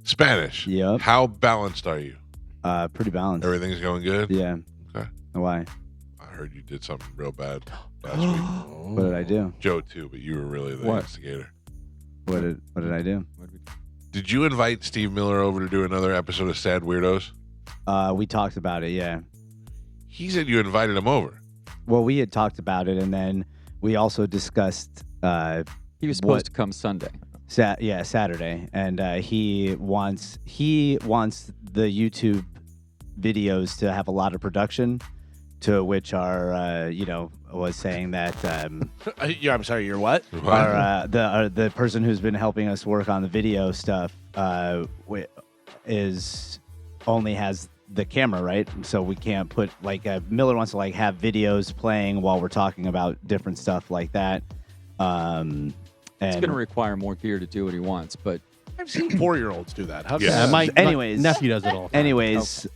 Spanish. Yep. How balanced are you? Pretty balanced. Everything's going good? Yeah. Okay. Why? I heard you did something real bad last week. What did I do? Joe, too, but you were really the instigator. What did I do? Did you invite Steve Miller over to do another episode of Sad Weirdos? We talked about it, yeah. He said you invited him over. Well, we had talked about it, and then we also discussed... he was supposed to come Sunday. Saturday, and he wants the YouTube videos to have a lot of production, to which our was saying that yeah, I'm sorry, you're what? the person who's been helping us work on the video stuff only has the camera, right? So we can't put Miller wants to have videos playing while we're talking about different stuff like that. It's going to require more gear to do what he wants, but I've seen 4-year-olds do that. My nephew does it all. Anyways,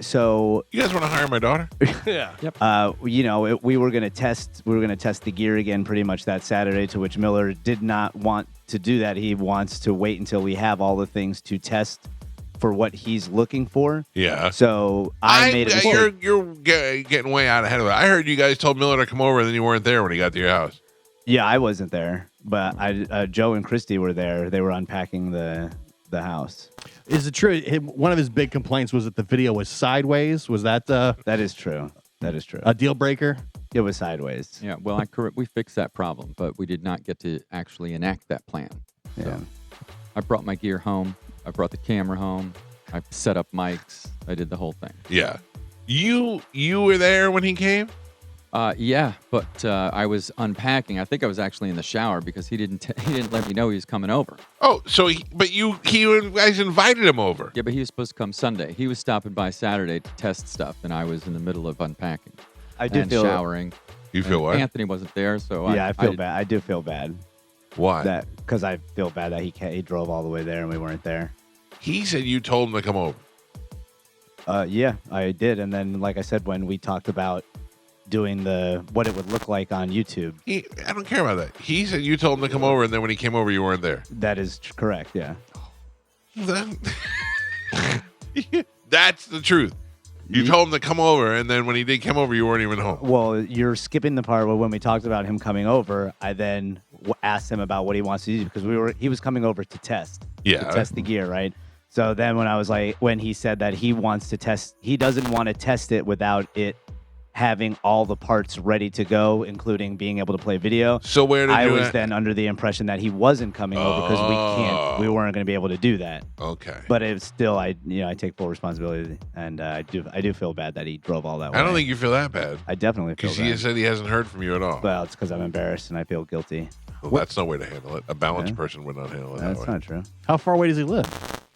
so you guys want to hire my daughter? Yeah. Yep. We were gonna test the gear again pretty much that Saturday, to which Miller did not want to do that. He wants to wait until we have all the things to test for what he's looking for. Yeah. So I made a mistake. You're getting way out ahead of it. I heard you guys told Miller to come over, and then you weren't there when he got to your house. Yeah, I wasn't there, but Joe and Christy were there. They were unpacking the house. Is it true? One of his big complaints was that the video was sideways. Was that That is true. That is true. a deal breaker? It was sideways. yeah, well, we fixed that problem, but we did not get to actually enact that plan. Yeah. So I brought my gear home. I brought the camera home. I set up mics. I did the whole thing. Yeah. You were there when he came? Yeah, but I was unpacking. I think I was actually in the shower because he didn't let me know he was coming over. Oh, so you guys invited him over. Yeah, but he was supposed to come Sunday. He was stopping by Saturday to test stuff, and I was in the middle of unpacking. I do feel showering. You feel what? Anthony wasn't there, so I feel bad. I do feel bad. Why? Because I feel bad that he drove all the way there and we weren't there. He said you told him to come over. Yeah, I did. And then, like I said, when we talked about doing what it would look like on YouTube. I don't care about that. He said you told him to come over, and then when he came over, you weren't there. That is correct, yeah. That's the truth. You told him to come over, and then when he did come over, you weren't even home. Well, you're skipping the part where when we talked about him coming over, I then asked him about what he wants to do, because he was coming over to test. Yeah. To test the gear, right? So then when he said that he wants to test, he doesn't want to test it without it having all the parts ready to go, including being able to play video. So where did I was then under the impression that he wasn't coming over because we weren't going to be able to do that. Okay. But it's still, I take full responsibility, and I do feel bad that he drove all that way. I don't think you feel that bad. I definitely feel bad. Because he said he hasn't heard from you at all. Well, it's because I'm embarrassed and I feel guilty. Well, that's no way to handle it. A balanced person would not handle it that way. That's not true. How far away does he live?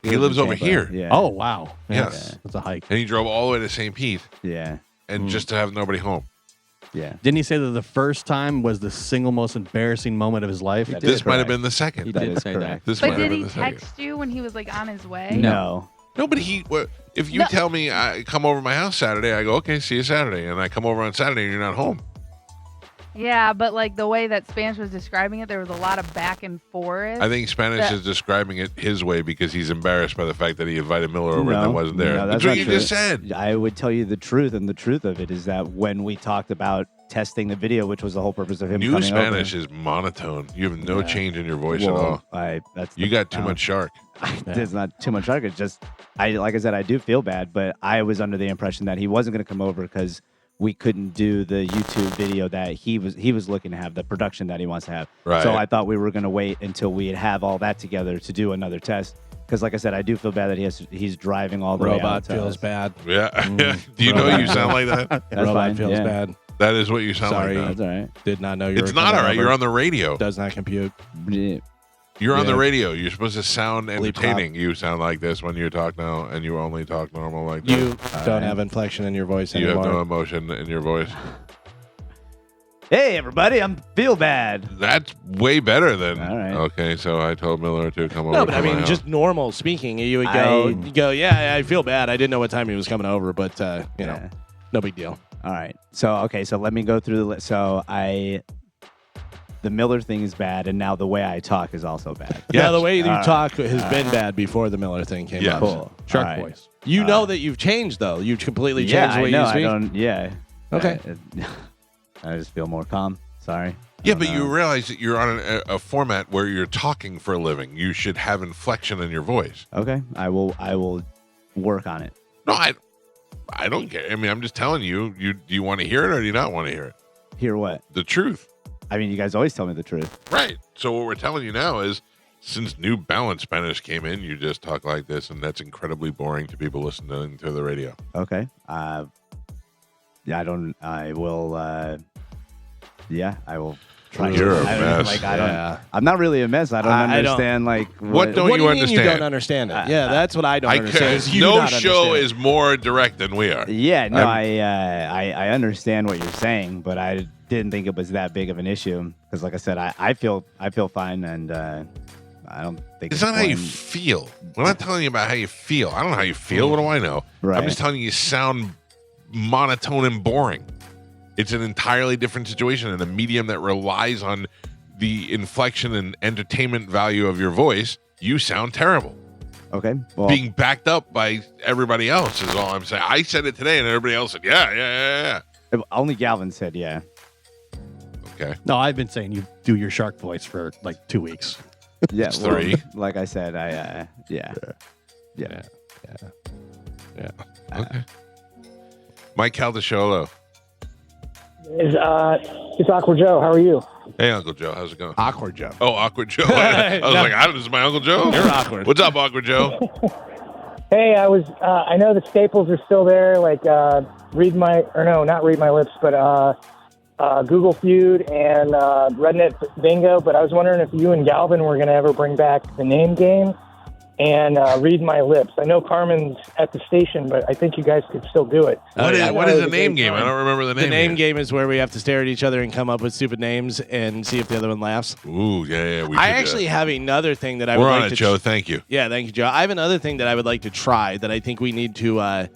He lives over here. Yeah. Oh, wow. Yes. That's a hike. And he drove all the way to St. Pete, Yeah. and just to have nobody home. Yeah. Didn't he say that the first time was the single most embarrassing moment of his life? That This is might have correct. been the second. He That did is say correct. that. This But might have did been he the second. text you when he was on his way? No. No, but if you tell me I come over to my house Saturday, I go, okay, see you Saturday. And I come over on Saturday and you're not home. Yeah, but the way that Spanish was describing it, there was a lot of back and forth. I think Spanish is describing it his way because he's embarrassed by the fact that he invited Miller over and that wasn't there. No, that's not what you true. just said. I would tell you the truth, and the truth of it is that when we talked about testing the video, which was the whole purpose of him New coming Spanish over, is monotone. You have no change in your voice well, at all. That's You got too much shark. There's not too much shark. It's just, like I said, I do feel bad, but I was under the impression that he wasn't going to come over because we couldn't do the YouTube video that he was looking to have, the production that he wants to have. Right. So I thought we were going to wait until we'd have all that together to do another test. Because, like I said, I do feel bad that he's driving all the way out. Robot to feels us. bad. Yeah. Do you know you sound like that? That's Robot fine. feels Yeah. bad. That is what you sound Sorry. like. That's all right. Did not know you were It's not all right. You're on the radio. Does not compute. Yeah. You're on the Yeah. radio. You're supposed to sound Bleep entertaining. You sound like this when you talk now, and you only talk normal like this. You don't have inflection in your voice You anymore. have no emotion in your voice. Hey, everybody, I'm feel bad. That's way better than. All right. Okay, so I told Miller to come over. No, but to I my mean, house. just normal speaking. You would go, yeah, I feel bad. I didn't know what time he was coming over, but, you know, no big deal. All right. So let me go through the list. So the Miller thing is bad, and now the way I talk is also bad. Yeah, the way you All talk has been bad before the Miller thing came Yeah. up. Cool. Shark All right. voice. You know that you've changed, though. You've completely changed Yeah, the way I know. you I speak. don't. Yeah. Okay. I just feel more calm. Sorry. Yeah, but you realize that you're on a format where you're talking for a living. You should have inflection in your voice. Okay. I will work on it. No, I don't care. I mean, I'm just telling you. Do you want to hear it or do you not want to hear it? Hear what? The truth. I mean, you guys always tell me the truth. Right. So what we're telling you now is, since New Balance Spanish came in, you just talk like this, and that's incredibly boring to people listening to the radio. Okay. Yeah, I will. Yeah, I will try. You're a I don't- mess. Like, Yeah. I'm not really a mess. I don't I don't- understand. Like, What don't What do you you mean you understand? don't understand it? Yeah, that's what I don't understand. is you no not show understand. is more direct than we are. Yeah, no, I'm- I understand what you're saying, but I didn't think it was that big of an issue because, like I said, I feel fine, and I don't think It's not how you important. feel. We're not telling you about how you feel. I don't know how you feel. What do I know? Right. I'm just telling you sound monotone and boring. It's an entirely different situation in a medium that relies on the inflection and entertainment value of your voice. You sound terrible. Okay. Well, Being backed up by everybody else is all I'm saying. I said it today and everybody else said, yeah. only Galvin said yeah. Okay. No, I've been saying you do your shark voice for like 2 weeks. Yeah, It's 3. Like I said, yeah. Okay. Mike Calta Show, hello. It's Awkward Joe. How are you? Hey, Uncle Joe. How's it going? Awkward Joe. Oh, Awkward Joe. I was like, how does my Uncle Joe? You're awkward. What's up, Awkward Joe? Hey, I know the staples are still there, like not read my lips, but Google Feud and Redneck Bingo. But I was wondering if you and Galvin were going to ever bring back the name game and read my lips. I know Carmen's at the station, but I think you guys could still do it. What yeah. is the name game? I don't remember the name. The name game is where we have to stare at each other and come up with stupid names and see if the other one laughs. Ooh, yeah. We I should do actually that. have another thing that I We're would on like it, to Joe. Thank you. Yeah, thank you, Joe. I have another thing that I would like to try that I think we need to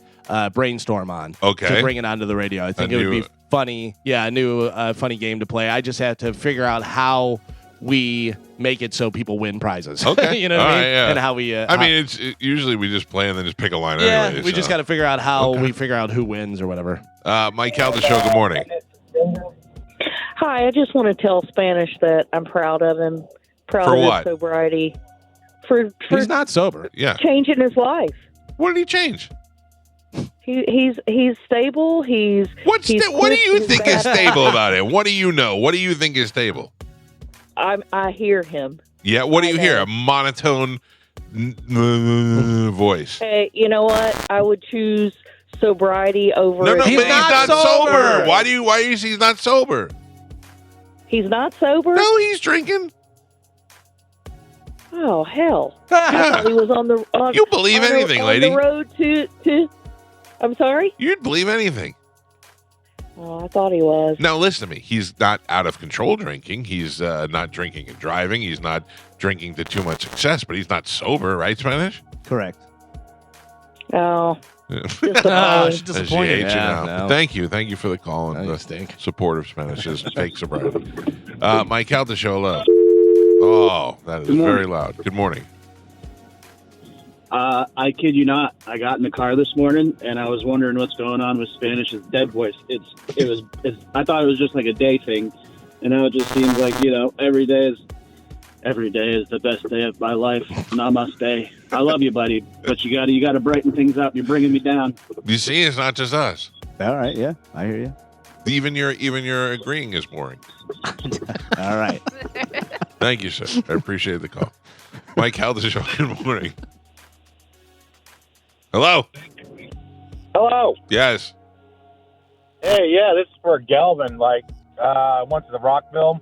brainstorm on. Okay. To bring it onto the radio. I think it would be funny. Yeah, a new funny game to play. I just have to figure out how we make it so people win prizes. Okay. You know what All I mean? right, yeah. And how we. I mean, usually we just play and then just pick a line yeah, anyway. we just got to figure out how we figure out who wins or whatever. Mike Calta Show, good morning. Hi, I just want to tell Spanish that I'm proud of him. Proud For of what? his sobriety. For He's not sober. Yeah. changing his life. What did he change? He's stable. What What do you think is stable about it? What do you know? What do you think is stable? I hear him. Yeah, what do you I hear? know. A monotone voice. Hey, you know what? I would choose sobriety over. No, but He's he's not not sober. sober. Why do you say he's not sober? He's not sober. No, he's drinking. Oh hell! I thought he was on the. You believe anything, on lady. the road to. I'm sorry. You'd believe anything. Oh, I thought he was. Now, listen to me. He's not out of control drinking. He's not drinking and driving. He's not drinking to too much success, but he's not sober, right, Spanish? Correct. Oh, Oh, disappointing. she's She disappointed. hates you now. no. Thank you for the call and You the stink. support of Spanish's fake sobriety. Mike Calta Show, hello. Oh, that is very loud. Good morning. I kid you not. I got in the car this morning and I was wondering what's going on with Spanish's dead voice. I thought it was just like a day thing, and now it just seems like every day is the best day of my life. Namaste. I love you, buddy, but you got to brighten things up. You're bringing me down. You see, it's not just us. All right. Yeah, I hear you. Even your agreeing is boring. All right. Thank you, sir. I appreciate the call. Mike Calta Show, good morning. Hello. Hello. Yes. Hey, yeah, this is for Galvin. I went to the Rockville,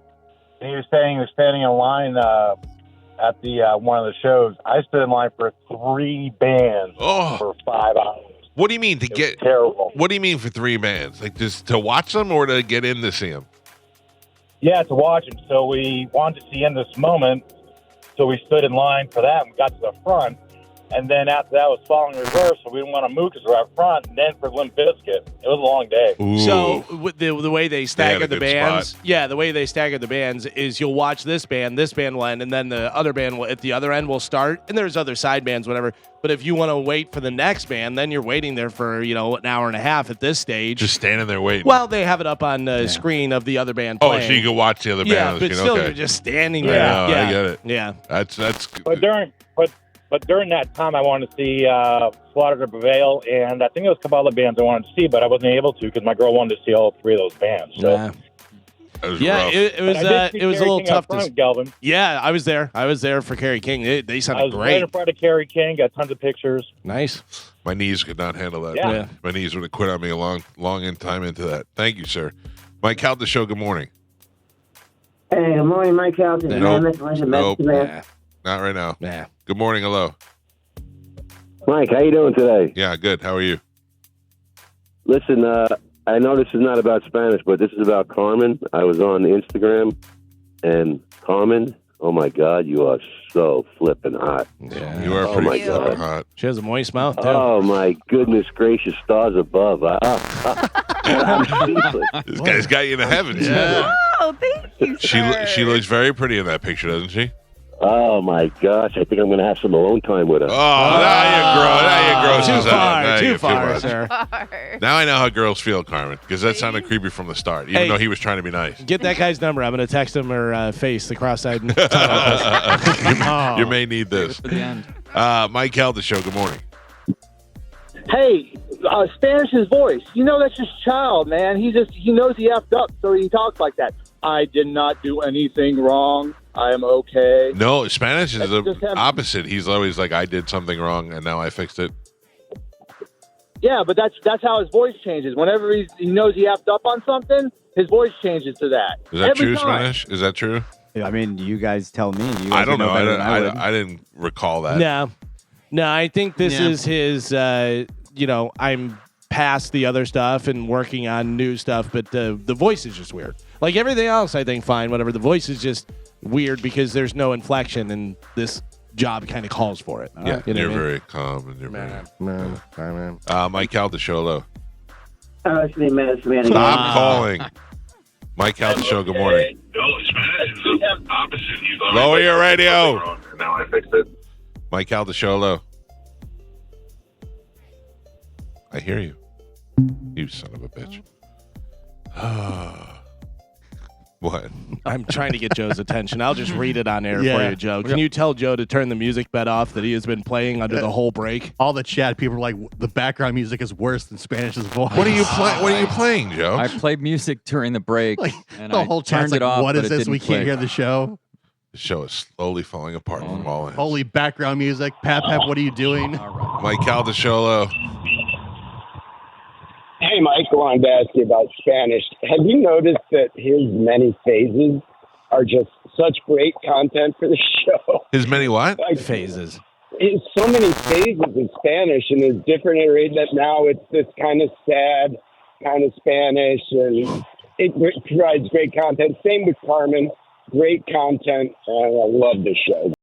and he was saying he was standing in line at the one of the shows. I stood in line for 3 bands for 5 hours. What do you mean terrible? What do you mean for 3 bands? Like just to watch them or to get in to see them? Yeah, to watch him. So we wanted to see In This Moment, so we stood in line for that and got to the front. And then after that was following reverse, so we didn't want to move because we're out front. And then for Limp Bizkit, it was a long day. Ooh. So with the way they stagger the good bands, spot. yeah, the way they stagger the bands is you'll watch this band will end, and then the other band will, at the other end will start, and there's other side bands, whatever. But if you want to wait for the next band, then you're waiting there for an hour and a half at this stage. Just standing there waiting. Well, they have it up on the screen of the other band Oh, playing. so you can watch the other band Yeah, on the but screen. still, Okay. you're just standing I there. know, Yeah, I get it. Yeah. That's But during that time, I wanted to see Slaughter to Prevail, and I think there was a couple other bands I wanted to see, but I wasn't able to because my girl wanted to see all three of those bands. So. Yeah. that was Yeah, rough. it was But I did see it was a Kerry little King tough up front, to. Galvin. Yeah, I was there. I was there for Kerry King. They I sounded was right great. in front of Kerry King, got tons of pictures. Nice. My knees could not handle that. Yeah. My knees would have quit on me a long in time into that. Thank you, sir. Mike Calta Show, good morning. Hey, good morning, Mike Calta. Nope. Nope. Not right now. Yeah. Good morning. Hello. Mike, how you doing today? Yeah, good. How are you? Listen, I know this is not about Spanish, but this is about Carmen. I was on Instagram, and Carmen, oh my God, you are so flipping hot. Yeah. You are Oh pretty my fucking God. hot. She has a moist mouth, too. Oh my goodness gracious, stars above. I'm speechless. This guy's got you in the heavens. Oh, thank you, sir. She looks very pretty in that picture, doesn't she? Oh my gosh, I think I'm going to have some alone time with her. Oh, now you gross Too us out. far, Now too you're far, much. sir. Now I know how girls feel, Carmen, because that sounded creepy from the start, even Hey. though he was trying to be nice. Get that guy's number. I'm going to text him or face the cross-eyed. You may need this. For the end. Mike Calta Show, good morning. Hey, Spanish's voice. That's his child, man. He knows he effed up, so he talks like that. I did not do anything wrong. I am okay. No, Spanish is Just the have- opposite. He's always like, I did something wrong, and now I fixed it. Yeah, but that's how his voice changes. Whenever he knows he effed up on something, his voice changes to that. Is that Every true, time. Spanish? Is that true? I mean, you guys tell me. You guys I don't would know. better than I would. I didn't recall that. No, I think this Yeah. is his, I'm past the other stuff and working on new stuff, but the voice is just weird. Like everything else, I think fine, whatever. The voice is just weird because there's no inflection, and this job kind of calls for it. Yeah, You know you're what I mean? very calm. And you're Man. Mike Calta Show, hello. It's me, man. It's me again. Stop calling. Mike Calta Show, good morning. Lower your radio. Now I fixed it. Mike Calta Show, hello. I hear you. You son of a bitch. What? I'm trying to get Joe's attention. I'll just read it on air for Yeah. you, Joe. Can you tell Joe to turn the music bed off that he has been playing under the whole break? All the chat people are like, the background music is worse than Spanish's voice. What are you playing? What are you playing, Joe? I played music during the break, Like, and the I whole turned chat's like, it off. what but is it this? We didn't can't click. hear the show. The show is slowly falling apart from all ends. Holy background music. Pap, what are you doing? All right. Mike Calta Show, hello. Hey, Mike, I wanted to ask you about Spanish. Have you noticed that his many phases are just such great content for the show? His many what? Like, Phases. it's so many phases in Spanish, and there's different iterations. That now it's this kind of sad, kind of Spanish, and it provides great content. Same with Carmen, great content, and I love the show.